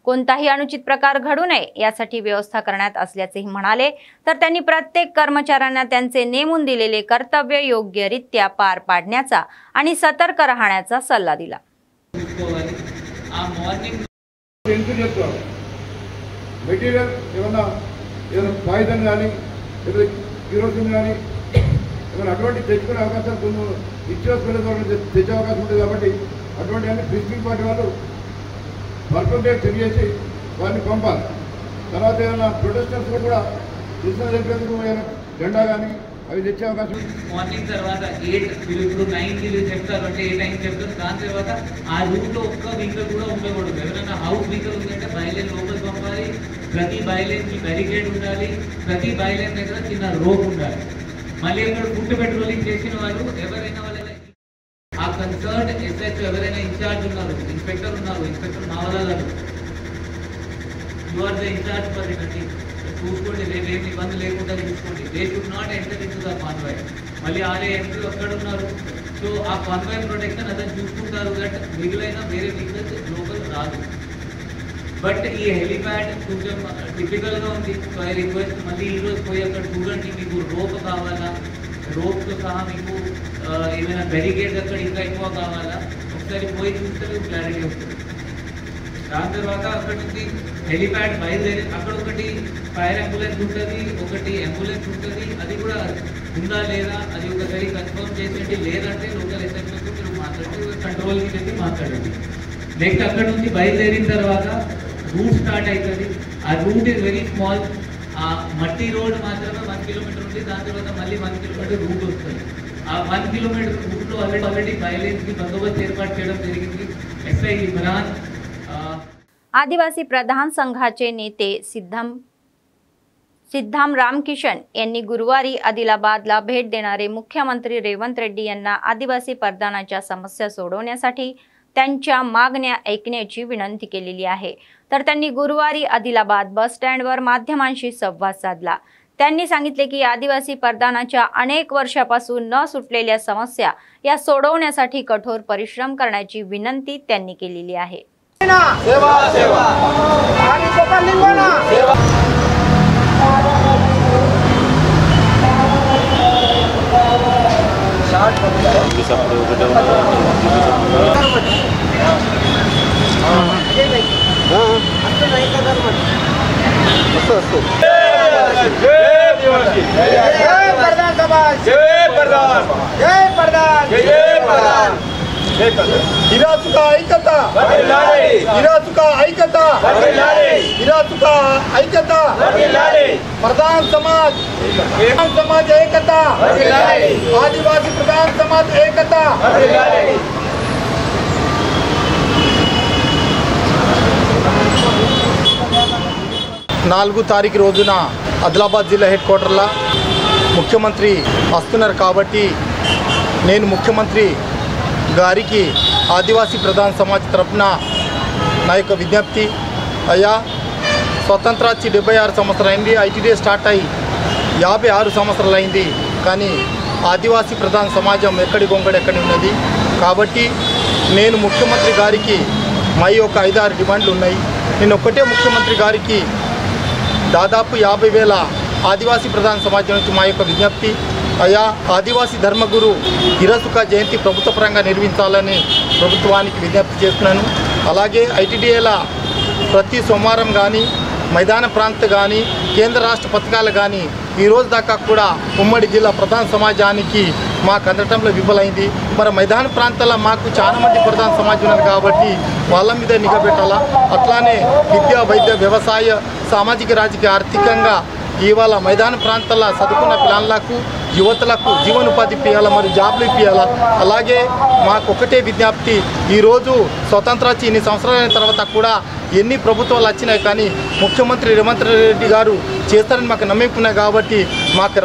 कोणताही अनुचित प्रकार घडू नये यासाठी व्यवस्था करण्यात असल्याचेही म्हणाले. तर त्यांनी प्रत्येक कर्मचाऱ्यांना त्यांचे नेमून दिलेले कर्तव्य योग्यरित्या पार पाडण्याचा आणि सतर्क राहण्याचा सल्ला दिला. అటువంటి తెచ్చుకునే అవకాశాలు ఇచ్చేసుకునే తెచ్చే అవకాశం ఉంటుంది. కాబట్టి అటువంటి అన్ని ప్రిన్సిపల్ పార్టీ వాళ్ళు పర్ఫెక్ట్గా చెక్ చేసి వారిని పంపాలి. తర్వాత ఏమైనా ప్రొటెస్టర్స్ కూడా కృష్ణ చెప్పేందుకు ఏమైనా జెండా కానీ అవి తెచ్చే అవకాశం. మార్నింగ్ తర్వాత 8 ఇప్పుడు 9 చెప్తారు అంటే ఏ టైం చెప్తారు. దాని తర్వాత ఆ రూట్లో ఒక్క వెహికల్ కూడా ఉండకూడదు. ఎవరైనా హౌస్ వెహికల్ ఉందంటే బయలైన్ లోపలికి పంపాలి. ప్రతి బయలైన్కి బ్యారికేడ్ ఉండాలి. ప్రతి బయలైన్ దగ్గర చిన్న రోప్ ఉండాలి. మళ్ళీ ఇక్కడ ఫుడ్ పెట్రోలింగ్ చేసిన వాళ్ళు ఎవరైనా వాళ్ళ ఆ కన్సర్న్ ఎస్హెచ్ఓ ఎవరైనా ఇన్ఛార్జ్ ఉన్నారు, ఇన్స్పెక్టర్ ఉన్నారు, ఇన్స్పెక్టర్ మావలా గారు, you are the incharge for it అండి. చూసుకోండి, రేపేమి ఇబ్బంది లేకుండా చూసుకోండి. They should not enter into the convoy. మళ్ళీ ఆరే ఎంట్రీ అక్కడ ఉన్నారు. సో ఆ కాన్వాయ్ ప్రొటెక్షన్ అతను చూసుకుంటారు. దట్ మిగిలిన వేరే వెహికల్స్ లోపల రాదు. బట్ ఈ హెలిప్యాడ్ కొంచెం డిఫికల్ట్గా ఉంది. సో ఐ రిక్వెస్ట్ మళ్ళీ ఈరోజు పోయి అక్కడ చూడండి. మీకు రోప్ కావాలా, రోప్తో సహా మీకు ఏమైనా బ్యారికేడ్ అక్కడ ఇంకా ఎక్కువ కావాలా, ఒకసారి పోయి చూస్తే మీకు క్లారిటీ వస్తుంది. దాని తర్వాత అక్కడ నుంచి హెలిప్యాడ్ బయలుదేరి అక్కడ ఒకటి ఫైర్ అంబులెన్స్ ఉంటుంది, ఒకటి అంబులెన్స్ ఉంటుంది. అది కూడా ఉందా లేదా అది ఒకసారి కన్ఫర్మ్ చేసేయండి. లేదంటే లోకల్ ఎస్ఎంఎస్తో మీరు మాట్లాడండి, కంట్రోల్కి చెప్పి మాట్లాడండి. నెక్స్ట్ అక్కడ నుంచి బయలుదేరిన తర్వాత రూట్ స్టార్ట్ అవుతుంది. ఆ రూట్ ఇస్ వెరీ స్మాల్. ఆ మట్టి రోడ్ మాత్రమే 1 కిలోమీటర్ ఉంది. దాని తర్వాత మళ్ళీ 1 కిలోమీటర్ రూట్ వస్తుంది. ఆ 1 కిలోమీటర్ రూట్లో ఆల్రెడీ బయలుదేరికి బందోబస్తు ఏర్పాటు చేయడం జరిగింది. ఎస్ఐ ఇమ్రాన్ आदिवासी प्रधान संघाचे नेते सिद्धाम रामकिशन यांनी गुरुवारी आदिलाबादला भेट देणारे मुख्यमंत्री रेवंत रेड्डी यांना आदिवासी प्रधानाच्या समस्या सोडवण्यासाठी त्यांच्या मागण्या ऐकण्याची विनंती केलेली आहे। तर त्यांनी गुरुवारी आदिलाबाद बस स्टँडवर माध्यमांशी संवाद साधला। त्यांनी सांगितले की आदिवासी प्रधानाच्या अनेक वर्षापासून न सुटलेल्या समस्या या सोडवण्यासाठी कठोर परिश्रम करण्याची विनंती त्यांनी केलेली आहे। प्रधान समाज एकता, आदिवासी प्रधान समाज एकता। 4 తారీఖు రోజున ఆదిలాబాద్ జిల్లా హెడ్ క్వార్టర్లో ముఖ్యమంత్రి వస్తున్నారు కాబట్టి నేను ముఖ్యమంత్రి గారికి ఆదివాసీ ప్రధాన సమాజ్ తరపున నా యొక్క విజ్ఞప్తి, అయ్యా స్వతంత్ర వచ్చి 76 సంవత్సరాలు అయింది, ఐటీడీ స్టార్ట్ అయ్యి 56 సంవత్సరాలు అయింది, కానీ ఆదివాసీ ప్రధాన సమాజం ఎక్కడి గొంగడి ఎక్కడి ఉన్నది కాబట్టి నేను ముఖ్యమంత్రి గారికి మా యొక్క 5-6 డిమాండ్లు ఉన్నాయి। నేను ఒక్కటే ముఖ్యమంత్రి గారికి దాదాపు 50,000 ఆదివాసీ ప్రధాన సమాజం నుంచి మా యొక్క విజ్ఞప్తి, అయ్యా ఆదివాసీ ధర్మగురు హిరసుక జయంతి ప్రభుత్వ పరంగా నిర్వహించాలని ప్రభుత్వానికి విజ్ఞప్తి చేస్తున్నాను। అలాగే ఐటీడీఏల ప్రతి సోమవారం కానీ మైదాన ప్రాంత కానీ కేంద్ర రాష్ట్ర పథకాలు కానీ ఈ రోజు దాకా కూడా ఉమ్మడి జిల్లా ప్రధాన సమాజానికి మాకు అందటంలో విఫలైంది। మరి మైదాన ప్రాంతాల్లో మాకు చాలా మంది ప్రధాన సమాజం ఉన్నారు కాబట్టి వాళ్ళ మీద నిఘా పెట్టాలా। అట్లానే విద్య, వైద్య, వ్యవసాయ, సామాజిక, రాజకీయ, ఆర్థికంగా ఇవాళ మైదాన ప్రాంతాల్లో చదువుకున్న పిల్లలకు, యువతలకు జీవనోపాధి ఇప్పియాలా, మరి జాబ్లు ఇప్పియాలా। అలాగే మాకు ఒకటే విజ్ఞప్తి, ఈరోజు స్వతంత్ర వచ్చి ఇన్ని సంవత్సరాలైన తర్వాత కూడా ఎన్ని ప్రభుత్వాలు వచ్చినాయి కానీ ముఖ్యమంత్రి రేవంత్ రెడ్డి గారు చేస్తారని మాకు నమ్మకం ఉన్నాయి కాబట్టి మాకు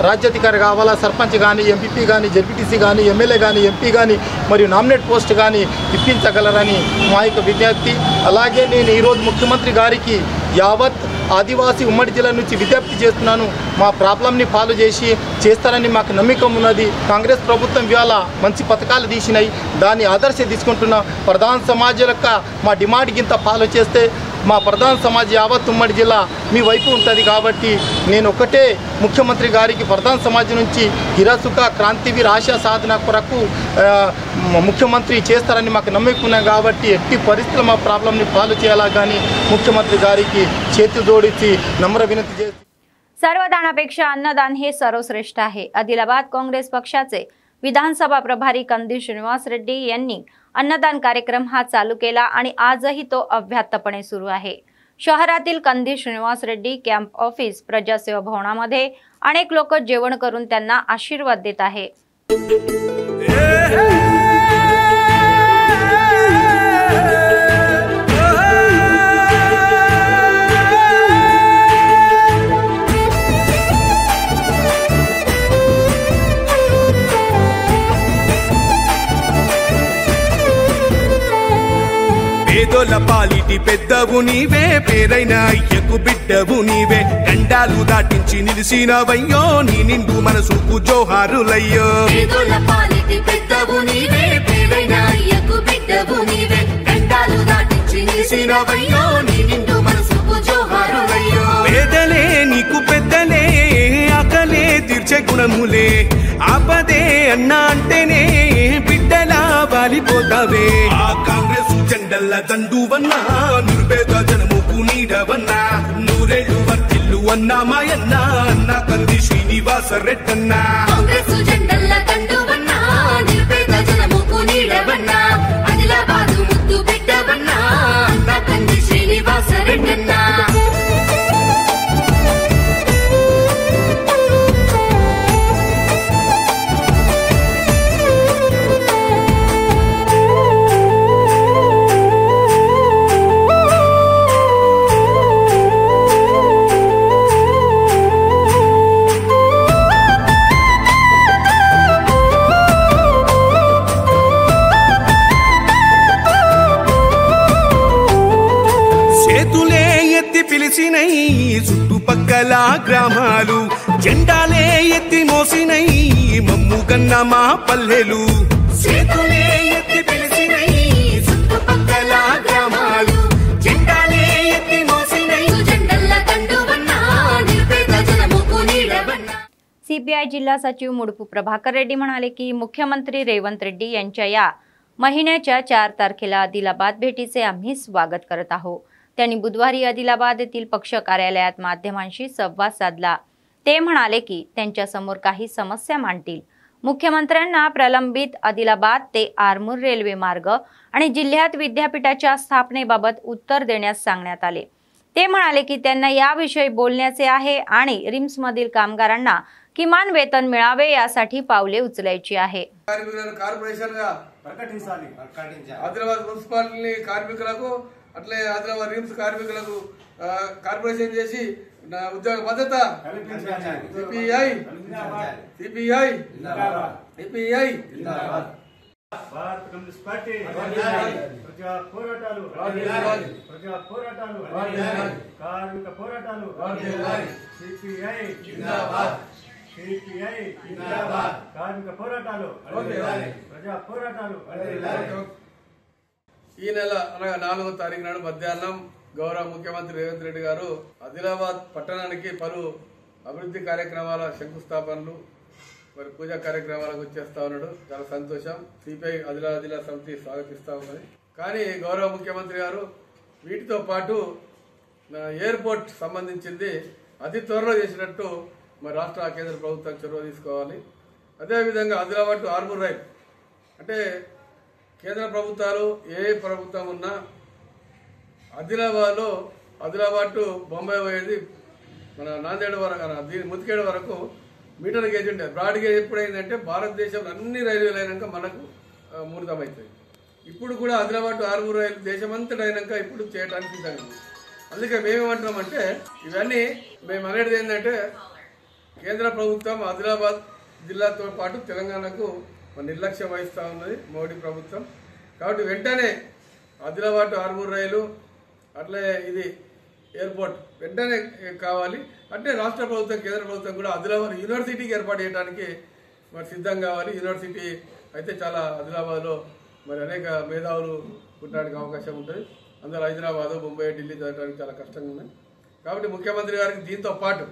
రాజ్యాధికారి కావాలా, సర్పంచ్ కానీ, ఎంపీపీ కానీ, జెడ్పీటీసీ కానీ, ఎమ్మెల్యే కానీ, ఎంపీ కానీ మరియు నామినేట్ పోస్ట్ కానీ ఇప్పించగలరని మా యొక్క విజ్ఞప్తి। అలాగే నేను ఈరోజు ముఖ్యమంత్రి గారికి యావత్ ఆదివాసీ ఉమ్మడి జిల్లా నుంచి విజ్ఞప్తి చేస్తున్నాను, మా ప్రాబ్లంని ఫాలో చేసి చేస్తారని మాకు నమ్మకం ఉన్నది। కాంగ్రెస్ ప్రభుత్వం ఇవాళ మంచి పథకాలు తీసినాయి, దాన్ని ఆదర్శ తీసుకుంటున్న ప్రధాన సమాజాల మా డిమాండ్ గింత ఫాలో చేస్తే మా ప్రధాన సమాజ్ యావత్ ఉమ్మడి జిల్లా మీ వైపు ఉంటుంది కాబట్టి నేను ఒకటే ముఖ్యమంత్రి గారికి ప్రధాన సమాజం నుంచి హిరసుక క్రాంతివీర్ ఆశా సాధన కొరకు ముఖ్యమంత్రి చేస్తారని మాకు నమ్మకం ఉన్నాయి కాబట్టి ఎట్టి పరిస్థితుల్లో మా ప్రాబ్లంని ఫాలో చేయాలా కానీ ముఖ్యమంత్రి గారికి చేతి జోడించి नम्र विनंती చేసి सर्वदानापेक्षा अन्नदान हे सर्वश्रेष्ठ आहे। आदिलाबाद काँग्रेस पक्षाचे विधानसभा प्रभारी कंदी श्रीनिवास रेड्डी यांनी अन्नदान कार्यक्रम हा चालू केला आणि आजही तो अव्याहतपणे सुरू आहे। शहरातील कंदी श्रीनिवास रेड्डी कॅम्प ऑफिस प्रजासेवा भवनामध्ये अनेक लोक जेवण करून त्यांना आशीर्वाद देत आहे। పేదోల పాలిటి పెద్దవు నీవే, పేరైన అయ్యకు బిడ్డవు నీవే, గండాలు దాటించి నిలిసినవయ్యో, నీ నిండు మనసుకు జోహారులయ్యో। పేదోల పాలిటి పెద్దవు నీవే, పేరైన అయ్యకు బిడ్డవు నీవే, గండాలు దాటించి నిలిసినవయ్యో, నీ నిండు మనసుకు జోహారులయ్యో। పేదలే నీకు పెద్దలే, ఆకలే తీర్చే గుణములే, ఆపదే అన్నా అంటేనే బిడ్డలా వాలిపోతావే। ఆ కాంగ్రెస్ జెండల్ల దండువన్నా, నిరుపేద జనముకు నీడవన్నా, నూరేళ్లు వర్తిల్లు అన్నా మాయన్నా, అన్న కంది శ్రీనివాస రెడ్డన్నా। కాంగ్రెస్ జెండల్ల దండువన్నా, నిరుపేద జనముకు నీడవన్నా, ఆదిలాబాదు ముద్దు బిడ్డవన్నా, అన్న కంది శ్రీనివాస రెడ్డన్నా। గ్రామాలు జెండాలే ఎత్తి మోసినై మమ్ము కన్న మా పల్లెలు చేతులే ఎత్తి పిలిచినై చుట్టుపక్కల గ్రామాలు జెండాలే ఎత్తి మోసినై జెండల్ల దండువన్నా నిరుపేద జనముకు నీడవన్నా. सीपीआय जिल्हा सचिव मुडपू प्रभाकर रेड्डी म्हणाले की मुख्यमंत्री रेवंत रेड्डी यांच्या या महिन्याच्या 4 तारखेला आदिलाबाद भेटीचे आम्ही स्वागत करत आहोत. त्यांनी बुधवारी आदिलाबाद येथील पक्ष कार्यालयात माध्यमांशी संवाद साधला. ते म्हणाले की त्यांच्या समोर काही समस्या मांडतील. मुख्यमंत्र्यांना प्रलंबित आदिलाबाद ते आरमूर रेल्वे मार्ग आणि जिल्ह्यात विद्यापीठाच्या स्थापनेबाबत उत्तर देण्यास सांगण्यात आले. ते म्हणाले की त्यांना याविषयी बोलण्याचे आहे आणि रिम्समधील कामगारांना किमान वेतन मिळावे यासाठी पावले उचलायची आहे. ఆదిలాబాద్ మున్సిపాలిటీ కార్మికులకు అట్లే ఆదిలాబాద్ రిమ్స్ కార్మికులకు కార్పొరేషన్ చేసి ఉద్యోగ భద్రత సిపిఐ సిపిఐ సిపిఐ భారత కమ్యూనిస్ట్ పార్టీ ప్రజా పోరాటాలు ప్రజా పోరాటాలు కార్మిక పోరాటాలు సిపిఐ జిందాబాద్ సిపిఐ జిందాబాద్ కార్మిక పోరాటాలు ప్రజా పోరాటాలు. ఈ నెల అనగా 4వ తారీఖు నాడు మధ్యాహ్నం గౌరవ ముఖ్యమంత్రి రేవంత్ రెడ్డి గారు ఆదిలాబాద్ పట్టణానికి పలు అభివృద్ధి కార్యక్రమాల శంకుస్థాపనలు మరి పూజా కార్యక్రమాలకు వచ్చేస్తా ఉన్నాడు. చాలా సంతోషం. సిపిఐ ఆదిలాబాద్ జిల్లా సమితి స్వాగతిస్తా ఉన్నది. కానీ గౌరవ ముఖ్యమంత్రి గారు వీటితో పాటు ఎయిర్పోర్ట్ సంబంధించింది అతి త్వరలో చేసినట్టు మరి రాష్ట్ర కేంద్ర ప్రభుత్వం చొరవ తీసుకోవాలి. అదేవిధంగా ఆదిలాబాద్ టు ఆర్మూర్ రైల్ అంటే కేంద్ర ప్రభుత్వాలు ఏ ప్రభుత్వం ఉన్నా ఆదిలాబాద్ టు బొంబాయి పోయేది మన నాందేడ్ వరకు ముతికేడు వరకు మీటర్ గేజ్ ఉంటుంది. బ్రాడ్ గేజ్ ఎప్పుడైందంటే భారతదేశంలో అన్ని రైల్వేలు అయినాక మనకు మూర్తమవుతాయి. ఇప్పుడు కూడా ఆదిలాబాద్ టు ఆర్మూర్ రైలు దేశమంతటా అయినాక ఇప్పుడు చేయడానికి సిద్ధంగా. అందుకే మేమేమంటున్నామంటే ఇవన్నీ మేము అనేది ఏంటంటే కేంద్ర ప్రభుత్వం ఆదిలాబాద్ జిల్లాతో పాటు తెలంగాణకు నిర్లక్ష్యం వహిస్తూ ఉన్నది మోడీ ప్రభుత్వం. కాబట్టి వెంటనే ఆదిలాబాద్ టు ఆర్మూర్ రైలు అట్లే ఇది ఎయిర్పోర్ట్ వెంటనే కావాలి. అంటే రాష్ట్ర ప్రభుత్వం కేంద్ర ప్రభుత్వం కూడా ఆదిలాబాద్ యూనివర్సిటీకి ఏర్పాటు చేయడానికి మరి సిద్ధం కావాలి. యూనివర్సిటీ అయితే చాలా ఆదిలాబాద్లో మరి అనేక మేధావులు పుట్టడానికి అవకాశం ఉంటుంది. అందరూ హైదరాబాద్ ముంబై ఢిల్లీ చదవడానికి చాలా కష్టంగా ఉన్నాయి. కాబట్టి ముఖ్యమంత్రి గారికి దీంతో పాటు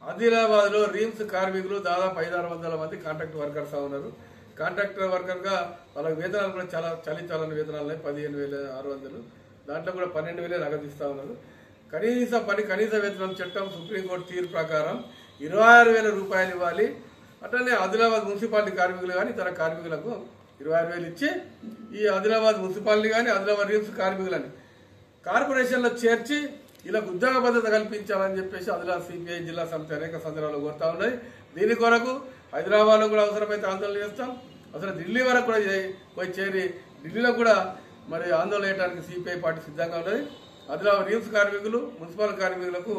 ఆదిలాబాద్లో రిమ్స్ కార్మికులు దాదాపు 500-600 మంది కాంట్రాక్ట్ వర్కర్స్ ఉన్నారు. కాంట్రాక్టర్ వర్కర్గా వాళ్ళకి వేతనాలు కూడా చాలా చలిచాలని వేతనాలు ఉన్నాయి. 15,600. దాంట్లో కూడా 12,000 నగదిస్తూ ఉన్నారు. కనీస వేతనం చట్టం సుప్రీంకోర్టు తీర్పు ప్రకారం 26,000 రూపాయలు ఇవ్వాలి. అట్లనే ఆదిలాబాద్ మున్సిపాలిటీ కార్మికులు కానీ ఇతర కార్మికులకు 26,000 ఇచ్చి ఈ ఆదిలాబాద్ మున్సిపాలిటీ కానీ ఆదిలాబాద్ రిమ్స్ కార్మికులని కార్పొరేషన్లో చేర్చి వీళ్ళకు ఉద్యోగ భద్రత కల్పించాలని చెప్పేసి ఆదిలాబాద్ సిపిఐ జిల్లా సమితి అనేక సందర్భాలు కోరుతా ఉన్నాయి. దీని కొరకు హైదరాబాద్లో కూడా అవసరమైతే ఆందోళన చేస్తాం. అసలు ఢిల్లీ వరకు కూడా పోయి చేరి ఢిల్లీలో కూడా మరి ఆందోళన చేయడానికి సిపిఐ పార్టీ సిద్ధంగా ఉన్నది. ఆదిలాబాద్ రిమ్స్ కార్మికులు మున్సిపల్ కార్మికులకు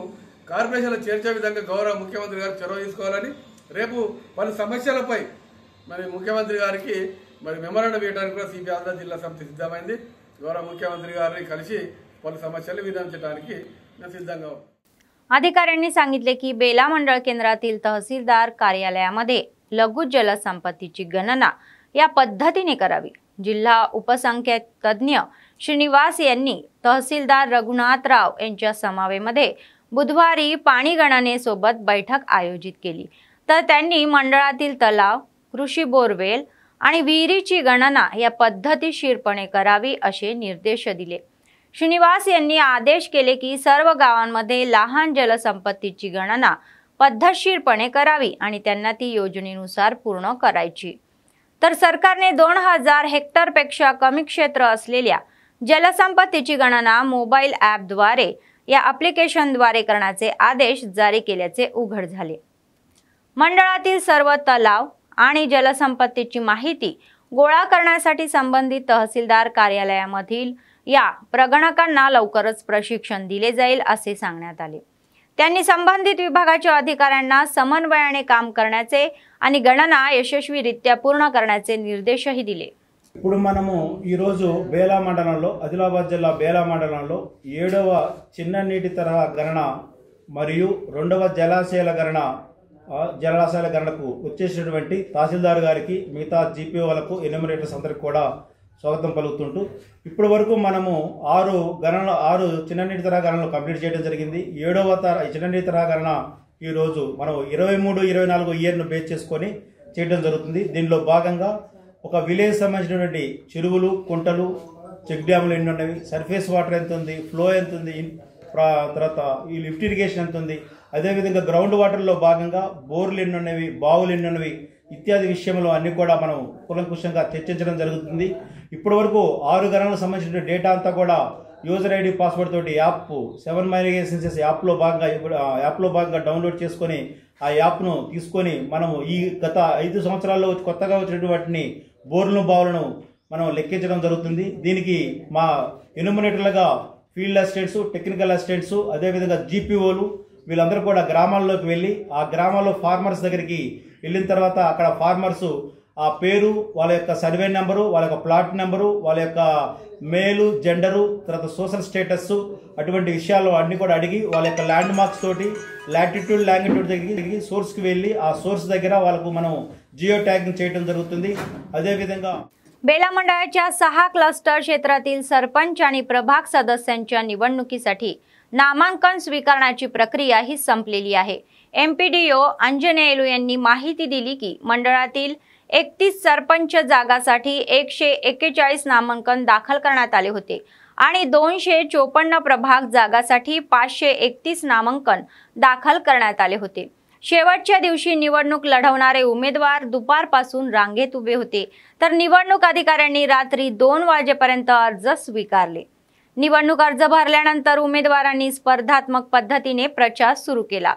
కార్పొరేషన్లో చేర్చే విధంగా గౌరవ ముఖ్యమంత్రి గారు చొరవ తీసుకోవాలని రేపు పలు సమస్యలపై మరి ముఖ్యమంత్రి గారికి మరి మెమరాండం ఇవ్వడానికి కూడా సిపిఐ ఆదిలాబాద్ జిల్లా సమితి సిద్ధమైంది. గౌరవ मुख्यमंत्री गारिनी కలిసి పలు సమస్యలు విధానించడానికి నేను సిద్ధంగా ఉన్నాను. अधिकाऱ्यांनी सांगितले की बेला मंडळ केंद्रातील तहसीलदार कार्यालयामध्ये लघु जलसंपत्तीची गणना या पद्धतीने करावी. जिल्हा उपसंख्या तज्ञ श्रीनिवास यांनी तहसीलदार रघुनाथराव यांच्या समावेमध्ये बुधवारी पाणी गणनेसोबत बैठक आयोजित केली. तर त्यांनी मंडळातील तलाव, कृषी बोरवेल आणि विहिरीची गणना या पद्धतीशीरपणे करावी असे निर्देश दिले. श्रीनिवास यांनी आदेश केले की सर्व गावांमध्ये लहान जलसंपत्तीची गणना पद्धतशीरपणे करावी आणि त्यांना ती योजनेनुसार पूर्ण करायची. तर सरकारने 2000 हेक्टरपेक्षा कमी क्षेत्र असलेल्या जलसंपत्तीची गणना मोबाईल ॲपद्वारे या ॲप्लिकेशनद्वारे करण्याचे आदेश जारी केल्याचे उघड झाले. मंडळातील सर्व तलाव आणि जलसंपत्तीची माहिती गोळा करण्यासाठी संबंधित तहसीलदार कार्यालयामधील या प्रगणकांना लवकरच प्रशिक्षण दिले जाईल असे सांगण्यात आले. त्यांनी संबंधित विभागाच्या अधिकाऱ्यांना समन्वयाने काम करण्याचे आणि गणना यशस्वीरित्या पूर्ण करण्याचे निर्देशही दिले. ఇప్పుడు మనము ఈ రోజు బేలా మండలంలో ఆదిలాబాద్ జిల్లా బేలా మండలంలో 7వ చిన్న నీటి తరహా గణన మరియు రెండవ జలాశయాల గణనకు వచ్చేసినటువంటి తహసీల్దార్ గారికి, మిగతా జీపీఓలకు, ఎన్యూమరేటర్స్ అందరికి కూడా స్వాగతం పలుకుతుంటూ ఇప్పటి వరకు మనము 6 చిన్న నీటి తరహా గణనలు కంప్లీట్ చేయడం జరిగింది. 7వ చిన్న నీటి తరహా గణన ఈరోజు మనం 23-24 ఇయర్ను బేస్ చేసుకొని చేయడం జరుగుతుంది. దీనిలో భాగంగా ఒక విలేజ్ సంబంధించినటువంటి చెరువులు, కుంటలు, చెక్ డ్యాములు ఎన్ని ఉన్నవి, సర్ఫేస్ వాటర్ ఎంత ఉంది, ఫ్లో ఎంత ఉంది, తర్వాత ఈ లిఫ్ట్ ఇరిగేషన్ ఎంత ఉంది, అదేవిధంగా గ్రౌండ్ వాటర్లో భాగంగా బోర్లు ఎన్ని ఉన్నవి, బావులు ఎన్ని ఉన్నవి ఇత్యాది విషయంలో అన్ని కూడా మనం కూలంకుషంగా చర్చించడం జరుగుతుంది. ఇప్పటి వరకు 6 గణనలకు సంబంధించిన డేటా అంతా కూడా యూజర్ ఐడి పాస్వర్డ్ తోటి యాప్ 7 మైగ్రేషన్స్ యాప్లో భాగంగా డౌన్లోడ్ చేసుకొని ఆ యాప్ను తీసుకొని మనము ఈ గత 5 సంవత్సరాల్లో కొత్తగా వచ్చినటువంటి వాటిని బోర్లను, బావులను మనం లెక్కించడం జరుగుతుంది. దీనికి మా ఎన్యూమరేటర్లుగా ఫీల్డ్ అసిస్టెంట్స్, టెక్నికల్ అసిస్టెంట్స్, అదేవిధంగా జీపీఓలు వీళ్ళందరూ కూడా గ్రామాల్లోకి వెళ్ళి ఆ గ్రామాల్లో ఫార్మర్స్ దగ్గరికి వెళ్ళిన తర్వాత అక్కడ ఫార్మర్స్ ఆ పేరు, వాళ్ళ యొక్క సర్వే నెంబరు, వాళ్ళ యొక్క ప్లాట్ నెంబరు, వాళ్ళ యొక్క మేలు, జెండరు, తర్వాత సోషల్ స్టేటస్ అటువంటి విషయాలు అన్ని కూడా అడిగి వాళ్ళ యొక్క ల్యాండ్ మార్క్స్ తోటి లాటిట్యూడ్, లాంగిట్యూడ్ దగ్గరికి సోర్స్కి వెళ్ళి ఆ సోర్స్ దగ్గర వాళ్ళకు మనం జియో ట్యాగింగ్ చేయడం जరుగుతుంది. अदेविधंगा बेला मंडळाच्या 6 क्लस्टर क्षेत्रातील सरपंच आणि प्रभाग सदस्यांच्या निवडणुकीसाठी नामांकन स्वीकारण्याची प्रक्रिया ही संपलेली आहे. एमपीडीओ अंजनेयलू यांनी माहिती दिली की मंडळातील 31 सरपंच जागासाठी 141 नामांकन दाखल करण्यात आले होते आणि 254 प्रभाग जागासाठी 531 नामांकन दाखल करण्यात आले होते. शेवटच्या दिवशी निवडणूक लढवणारे उमेदवार दुपारपासून रांगेत उभे होते, तर निवडणूक अधिकाऱ्यांनी रात्री 2 वाजेपर्यंत अर्ज स्वीकारले. निवडणूक अर्ज भरल्यानंतर उमेदवारांनी स्पर्धात्मक पद्धतीने प्रचार सुरू केला.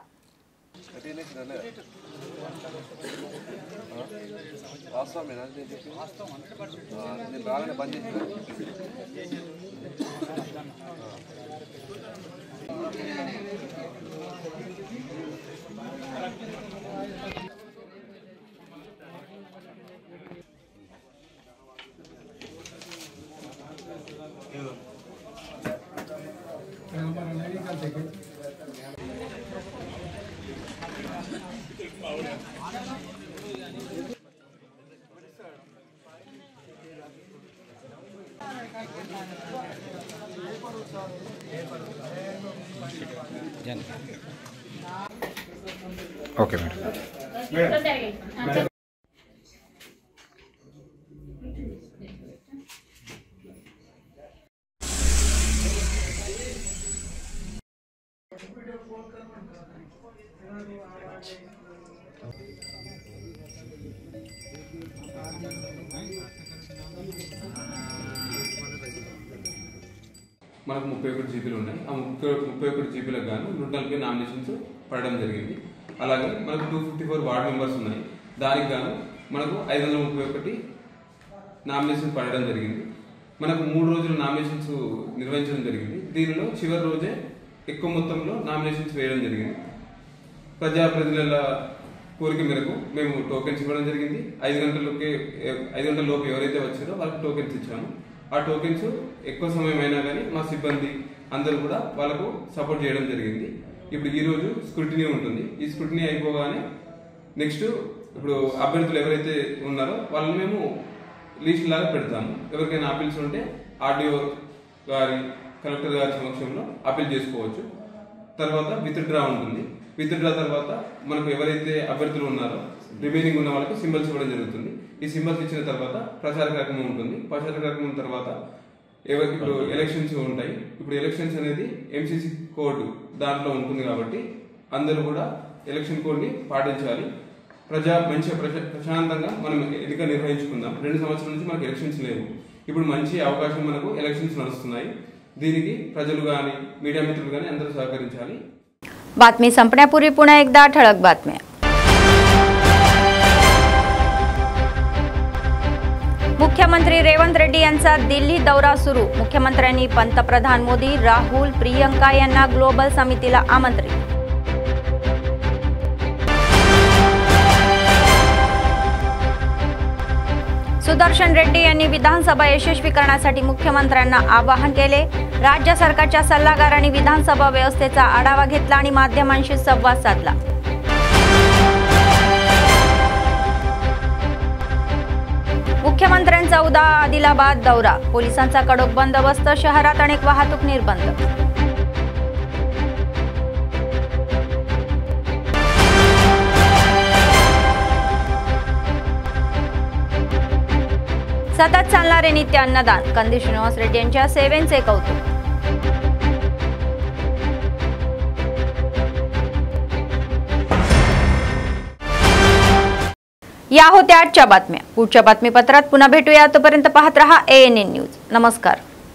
Okay madam. మనకు 31 జీబీలు ఉన్నాయి. ఆ 31 జీబీలకు గాను 140 నామినేషన్స్ పడడం జరిగింది. అలాగే మనకు 254 వార్డ్ మెంబర్స్ ఉన్నాయి. దానికి గాను మనకు 531 నామినేషన్స్ పడడం జరిగింది. మనకు 3 రోజులు నామినేషన్స్ నిర్వహించడం జరిగింది. దీనిలో చివరి రోజే ఎక్కువ మొత్తంలో నామినేషన్స్ వేయడం జరిగింది. ప్రజాప్రతినిధుల కోరిక మేరకు మేము టోకెన్స్ ఇవ్వడం జరిగింది. 5 గంటల లోపు ఎవరైతే వచ్చారో వాళ్ళకి టోకెన్స్ ఇచ్చాము. ఆ టోకెన్స్ ఎక్కువ సమయం అయినా కానీ మా సిబ్బంది అందరూ కూడా వాళ్ళకు సపోర్ట్ చేయడం జరిగింది. ఇప్పుడు ఈ రోజు స్క్రూటినీ ఉంటుంది. ఈ స్క్రూటినీ అయిపోగానే నెక్స్ట్ ఇప్పుడు అభ్యర్థులు ఎవరైతే ఉన్నారో వాళ్ళని మేము లిస్ట్ లాగా పెడతాము. ఎవరికైనా అప్పీల్స్ ఉంటే ఆర్డీఓ గారి, కలెక్టర్ గారి సమక్షంలో అప్పీల్ చేసుకోవచ్చు. తర్వాత విత్డ్రా ఉంటుంది. విత్డ్రా తర్వాత మనకు ఎవరైతే అభ్యర్థులు ఉన్నారో రిమైనింగ్ ఉన్న వాళ్ళకి సింబల్స్ ఇవ్వడం జరుగుతుంది. ఈ సింబల్స్ ఇచ్చిన తర్వాత ప్రచార కార్యక్రమం ఉంటుంది. ప్రచార కార్యక్రమం తర్వాత ఇప్పుడు ఎలక్షన్స్ ఉంటాయి. ఇప్పుడు ఎలక్షన్స్ అనేది ఎంసీసీ కోడ్ దాంట్లో ఉంటుంది కాబట్టి అందరూ కూడా ఎలక్షన్ కోడ్ని పాటించాలి. మంచిగా ప్రశాంతంగా మనం ఎన్నిక నిర్వహించుకుందాం. 2 సంవత్సరాల నుంచి మనకు ఎలక్షన్స్ లేవు. ఇప్పుడు మంచి అవకాశం మనకు ఎలక్షన్స్ నడుస్తున్నాయి. దీనికి ప్రజలు కానీ మీడియా మిత్రులు కానీ అందరూ సహకరించాలి. बातमी संपण्यापूर्वी पुन्हा एकदा ठळक बातम्या. मुख्यमंत्री रेवंत रेड्डी यांचा दिल्ली दौरा सुरू. मुख्यमंत्र्यांनी पंतप्रधान मोदी, राहुल, प्रियंका यांना ग्लोबल समितीला आमंत्रित. सुदर्शन रेड्डी यांनी विधानसभा यशस्वी करण्यासाठी मुख्यमंत्र्यांना आवाहन केले। राज्य सरकारच्या सल्लागारांनी विधानसभा व्यवस्थेचा आढावा घेतला आणि माध्यमांशी संवाद साधला। मुख्यमंत्र्यांचा उद्या आदिलाबाद दौरा, पोलिसांचा कडक बंदोबस्त, शहरात अनेक वाहतूक निर्बंध। सतत चालणारे नित्य अन्नदान, कंदी श्रीनिवास रेड्डी यांच्या सेवेचे कौतुक। या होत्या आजच्या बातम्या। पुढच्या बातमीपत्रात पुन्हा भेटूया, तोपर्यंत पाहत रहा ANN न्यूज। नमस्कार।